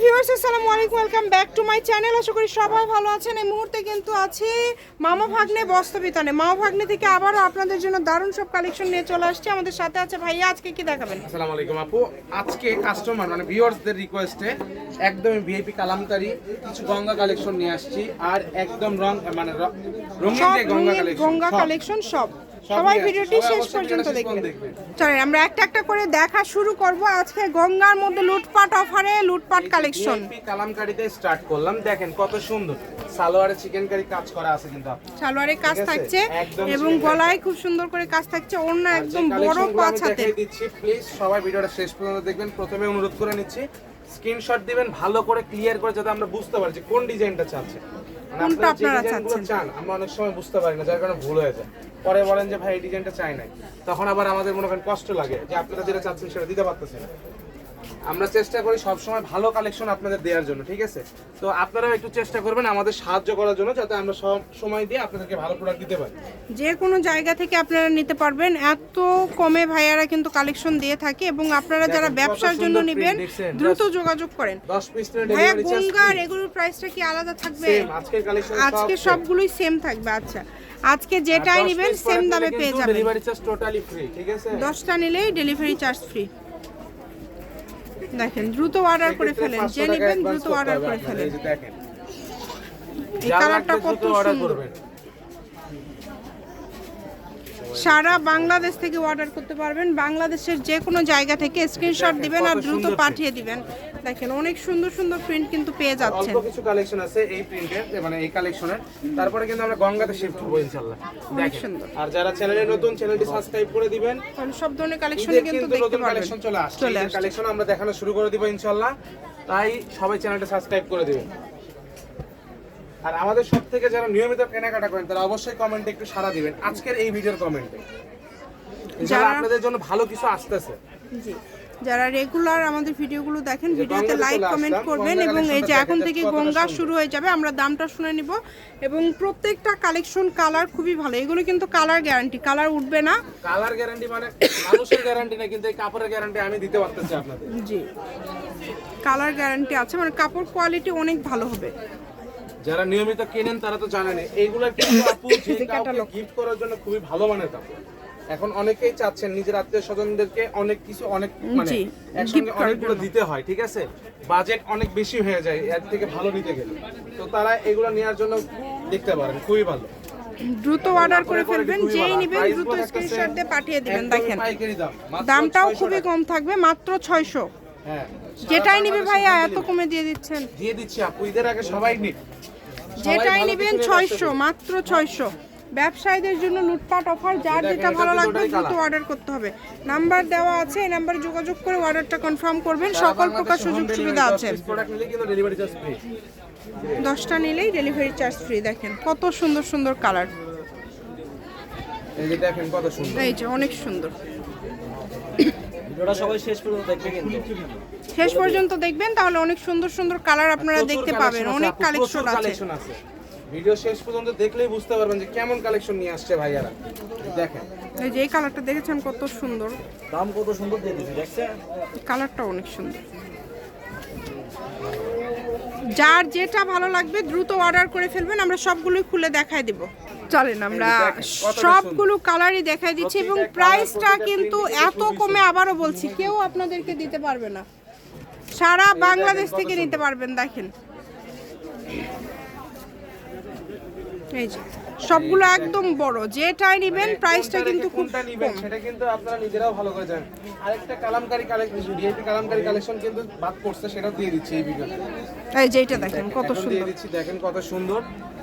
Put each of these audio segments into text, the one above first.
Viewers আসসালামু আলাইকুম, welcome back to my channel. আশা করি সবাই ভালো আছেন। এই মুহূর্তে কিন্তু আছি মামা ভাগ্নে বস্ত্রবিতানে। মামা ভাগ্নে থেকে আবারও আপনাদের জন্য দারুণ সব কালেকশন নিয়ে চলে আসছে। আমাদের সাথে আছে ভাইয়া। আজকে কি দেখাবেন? আসসালামু আলাইকুম আপু। আজকে কাস্টমার মানে ভিউয়ার্সদের রিকোয়েস্টে একদম ভিআইপি কালামকারী কিছু গঙ্গা কালেকশন নিয়ে আসছি। আর একদম রঙিন যে গঙ্গা কালেকশন সব সবাই ভিডিওটি শেষ পর্যন্ত দেখবেন। চলেন আমরা একটা একটা করে দেখা শুরু করব। আজকে গঙ্গার মধ্যে লুটপাট অফারে লুটপাট কালেকশন কালামকারীতে স্টার্ট করলাম। দেখেন কত সুন্দর সালোয়ারে চিকেন কারি কাজ করা আছে, কিন্তু সালোয়ারে কাজ থাকছে এবং গলায় খুব সুন্দর করে কাজ থাকছে। ওড়না একদম বড় পাঁচ হাতে দিচ্ছি। প্লিজ সবাই ভিডিওটা শেষ পর্যন্ত দেখবেন। প্রথমে অনুরোধ করে নিচ্ছি স্ক্রিনশট দিবেন ভালো করে ক্লিয়ার করে, যাতে আমরা বুঝতে পারি যে কোন ডিজাইনটা চাচ্ছেন। কোনটা আপনারা চাচ্ছেন আমরা অনেক সময় বুঝতে পারি না, যার কারণে ভুল হয়ে যায়। পরে বলেন যে ভাই এই ডিজাইনটা চাই নাই, তখন আবার আমাদের মনে করেন কষ্ট লাগে যে আপনারা যেটা চাচ্ছেন সেটা দিতে পারতেছেন না। আমরা চেষ্টা করি সবসময় ভালো কালেকশন আপনাদের দেওয়ার জন্য, ঠিক আছে? তো আপনারাও একটু চেষ্টা করবেন আমাদের সাহায্য করার জন্য, যাতে আমরা সব সময় দিয়ে আপনাদেরকে ভালো প্রোডাক্ট দিতে পারি। যে কোনো জায়গা থেকে আপনারা নিতে পারবেন। এত কমে ভাইয়ারা কিন্তু কালেকশন দিয়ে থাকে এবং আপনারা যারা ব্যবসার জন্য নেবেন দ্রুত যোগাযোগ করেন। 10 পিস ভাইয়া গঙ্গা রেগুলার প্রাইসটা কি আলাদা থাকবে? আজকের কালেকশন আজকে সবগুলোই সেম থাকবে। আচ্ছা, আজকে যেটাই নেবেন সেম দামে পেয়ে যাবেন। ডেলিভারি চার্জ টোটালি ফ্রি, ঠিক আছে? 10টা নিলেই ডেলিভারি চার্জ ফ্রি। দেখেন দ্রুত অর্ডার করে ফেলেন, যে নেবেন দ্রুত অর্ডার করে ফেলেন। দেখেন এই কালারটা কত সুন্দর। সারা বাংলাদেশ থেকে অর্ডার করতে পারবেন। বাংলাদেশের যে কোনো জায়গা থেকে স্ক্রিনশট দিবেন আর দ্রুত পাঠিয়ে দিবেন। দেখেন অনেক সুন্দর সুন্দর প্রিন্ট কিন্তু পেয়ে যাচ্ছেন। অল্প কিছু কালেকশন আছে এই প্রিন্টের, মানে এই কালেকশনের। তারপরে কিন্তু আমরা গঙ্গাতে শিফট করব ইনশাআল্লাহ। অনেক সুন্দর। আর যারা চ্যানেলে নতুন, চ্যানেলটি সাবস্ক্রাইব করে দিবেন। কারণ সব ধরনের কালেকশনই কিন্তু দেখতে নতুন পারবেন। কালেকশন চলে আসছে। এই কালেকশন আমরা দেখানো শুরু করে দিব ইনশাআল্লাহ। তাই সবাই চ্যানেলটা সাবস্ক্রাইব করে দিবেন। আর আমাদের সব থেকে যারা নিয়মিত কেনাকাটা করেন তারা অবশ্যই কমেন্টে একটু সাড়া দিবেন আজকের এই ভিডিওর কমেন্টে। ইনশাআল্লাহ আপনাদের জন্য ভালো কিছু আসতেছে। জি, যারা রেগুলার আমাদের ভিডিওগুলো দেখেন ভিডিওতে লাইক কমেন্ট করবেন। এবং এই যে এখন থেকে গঙ্গা শুরু হয়ে যাবে, আমরা দামটা শুনে নিব। এবং প্রত্যেকটা কালেকশন কালার খুবই ভালো। এগুলো কিন্তু কালার গ্যারান্টি, কালার উঠবে না। কালার গ্যারান্টি মানে মানুষের গ্যারান্টি না, কিন্তু এই কাপড়ের গ্যারান্টি আমি দিতে পারতেছি আপনাদের। জি, কালার গ্যারান্টি আছে, মানে কাপড় কোয়ালিটি অনেক ভালো হবে। যারা নিয়মিত কেনেন তারা তো জানেন এইগুলা কিন্তু আপু যে কাউকে গিফট করার জন্য খুবই ভালো মানের কাপড়। এখন অনেকেই চাচ্ছেন নিজের আত্মীয় স্বজনদেরকে অনেক কিছু অনেক মানে একসঙ্গে অনেকগুলো দিতে হয়, ঠিক আছে? বাজেট অনেক বেশি হয়ে যায় এর থেকে ভালো নিতে গেলে। তো তারা এগুলো নেওয়ার জন্য দেখতে পারেন, খুবই ভালো। দ্রুত অর্ডার করে ফেলবেন, যেই নেবেন দ্রুত স্ক্রিনশট দিয়ে পাঠিয়ে দিবেন। দেখেন দামটাও খুবই কম থাকবে, মাত্র 600। হ্যাঁ, যেটাই নিবে ভাইয়া এত কমে দিয়ে দিচ্ছেন। দিয়ে দিচ্ছি আপু, ঈদের আগে সবাই নিক। যেটাই নেবেন 600, মাত্র 600। ব্যবসায়ীদের জন্য লুটপাট অফার। যার যেটা ভালো লাগবে দ্রুত অর্ডার করতে হবে। নাম্বার দেওয়া আছে, এই নাম্বারে যোগাযোগ করে অর্ডারটা কনফার্ম করবেন। সকল প্রকার সুযোগ সুবিধা আছে। 10টা নিলেই ডেলিভারি চার্জ ফ্রি। দেখেন কত সুন্দর সুন্দর কালার। এই যে দেখেন কত সুন্দর, এই যে অনেক সুন্দর। ভিডিওটা সবাই শেষ পর্যন্ত দেখবে, কিন্তু শেষ পর্যন্ত দেখবেন, তাহলে অনেক সুন্দর সুন্দর কালার আপনারা দেখতে পাবেন। অনেক কালেকশন আছে। ভিডিও শেষ পর্যন্ত দেখলেই বুঝতে পারবেন যে কেমন কালেকশন নিয়ে আসছে ভাইয়ারা। দেখেন এই যে এই কালারটা দেখেছেন কত সুন্দর, দাম কত সুন্দর দিয়ে দিয়েছি, দেখছেন? কালারটা অনেক সুন্দর। যার যেটা ভালো লাগবে দ্রুত অর্ডার করে ফেলবেন। আমরা সবগুলোই খুলে দেখাই দিব। চলেন আমরা সবগুলো কালারই দেখাই দিচ্ছি। এবং প্রাইসটা কিন্তু এত কমে, আবারও বলছি, কেউ আপনাদেরকে দিতে পারবে না। সারা বাংলাদেশ থেকে নিতে পারবেন। দেখেন এই যে সবগুলো একদম বড়। যেটাই নেবেন প্রাইসটা কিন্তু খুব কম। সেটা কিন্তু আপনারা নিজেরাও ভালো করে জানেন। আরেকটা Kalamkari collection, VIP Kalamkari collection কিন্তু বাদ পড়ছে, সেটা দিয়ে দিচ্ছি এই ভিডিওতে। এই যে এটা দেখেন কত সুন্দর দিয়ে দিচ্ছি, দেখেন কত সুন্দর।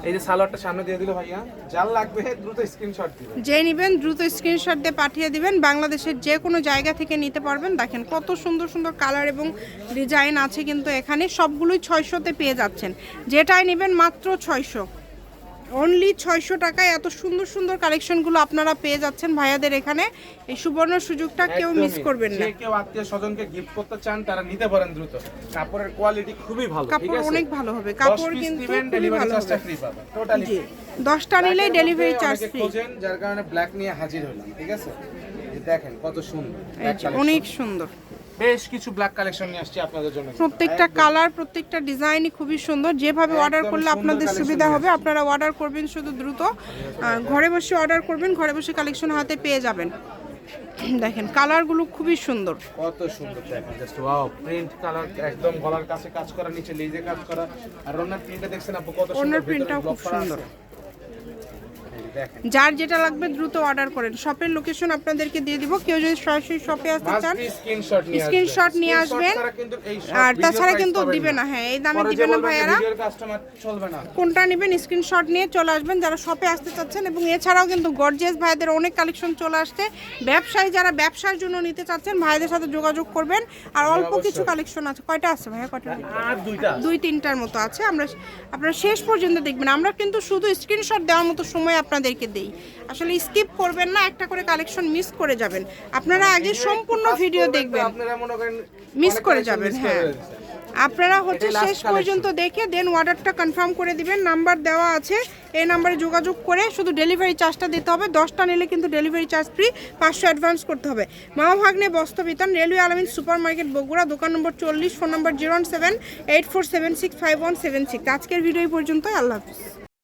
এই যে সালোয়ারটা সামনে দিয়ে দিল ভাইয়া। যার লাগবে দ্রুত স্ক্রিনশট দিবেন, যে নেবেন দ্রুত স্ক্রিনশট দিয়ে পাঠিয়ে দিবেন। বাংলাদেশের যে কোনো জায়গা থেকে নিতে পারবেন। দেখেন কত সুন্দর সুন্দর কালার এবং ডিজাইন আছে কিন্তু এখানে। সবগুলোই 600-তে পেয়ে যাচ্ছেন। যেটাই নেবেন মাত্র 600, অনলি 600 টাকায় এত সুন্দর সুন্দর কালেকশনগুলো আপনারা পেয়ে যাচ্ছেন ভাইয়াদের এখানে। এই সুবর্ণ সুযোগটা কেউ মিস করবেন না। যে কেউ আত্মীয় স্বজনকে গিফট করতে চান তারা নিতে পারেন দ্রুত। কাপড়ের কোয়ালিটি খুবই ভালো, ঠিক আছে? কাপড় অনেক ভালো হবে। কাপড় কিন্তু ডেলিভারি চার্জটা ফ্রি পাবেন টোটালি। 10টা নিলে ডেলিভারি চার্জ ফ্রি। যার কারণে ব্ল্যাক নিয়ে হাজির হলাম, ঠিক আছে? দেখেন কত সুন্দর, অনেক সুন্দর। বেশ কিছু ব্ল্যাক কালেকশন নিয়ে আসছি আপনাদের জন্য। প্রত্যেকটা কালার প্রত্যেকটা ডিজাইনই খুবই সুন্দর। যেভাবে অর্ডার একদম করলে সুন্দর আপনাদের collection সুবিধা হবে, নিয়ে আপনারা অর্ডার করবেন শুধু দ্রুত। ঘরে বসে অর্ডার করবেন, ঘরে বসে কালেকশন হাতে পেয়ে যাবেন। দেখেন কালারগুলো খুবই সুন্দর। কত সুন্দর দেখেন, জাস্ট ওয়াও। প্রিন্ট কালার একদম গলার কাছে কাজ করা, নিচে লেজে কাজ করা, আর ওনার প্রিন্টটা দেখছেন আপু কত সুন্দর। ওনার ভিতরে প্রিন্টটাও ব্লক খুব করা সুন্দর। আছে। এই দেখেন যার যেটা লাগবে দ্রুত অর্ডার করেন। শপের লোকেশন আপনাদেরকে দিয়ে দিব। কেউ যদি সরাসরি শপে আসতে চান স্ক্রিনশট নিয়ে আসবেন। স্ক্রিনশট নিয়ে আসবেন। ছাড়া কিন্তু এই আর তাছাড়া কিন্তু দিবে না। হ্যাঁ, এই দামে দিবে না ভাইয়ারা। ভিডিওর কাস্টমার চলবে না। কোনটা নেবেন স্ক্রিনশট নিয়ে চলে আসবেন যারা শপে আসতে চাচ্ছেন। এবং এছাড়াও কিন্তু গর্জিয়াস ভাইদের অনেক কালেকশন চলে আসছে। ব্যবসায়ী যারা ব্যবসার জন্য নিতে চাচ্ছেন ভাইদের সাথে যোগাযোগ করবেন। আর অল্প কিছু কালেকশন আছে। কয়টা আছে ভাইয়া? কয়টা? আর দুইটা 2-3টার মতো আছে। আপনারা শেষ পর্যন্ত দেখবেন। আমরা কিন্তু শুধু স্ক্রিনশট দেওয়ার মতো সময় আপনাদেরকে দেই। আসলে স্কিপ করবেন না, একটা করে কালেকশন মিস করে যাবেন। আপনারা আগে সম্পূর্ণ ভিডিও দেখবেন, আপনারা মনে করেন মিস অনেক করে collection যাবেন। miss হ্যাঁ, করে দিয়েছেন। আপনারা হচ্ছে এটাই last শেষ পর্যন্ত দেখে দেন অর্ডারটা কনফার্ম করে দিবেন। নাম্বার দেওয়া আছে, এই নাম্বারে যোগাযোগ করে শুধু ডেলিভারি চার্জটা দিতে হবে। 10টা নিলে কিন্তু ডেলিভারি চার্জ ফ্রি, 500 অ্যাডভান্স করতে হবে। মামা ভাগ্নে বস্ত্র বিতান, রেলওয়ে আলামিন সুপার মার্কেট বগুড়া, দোকান নম্বর 40, ফোন নম্বর 01784765176। আজকের ভিডিও এই পর্যন্তই। আল্লাহ হাফিজ।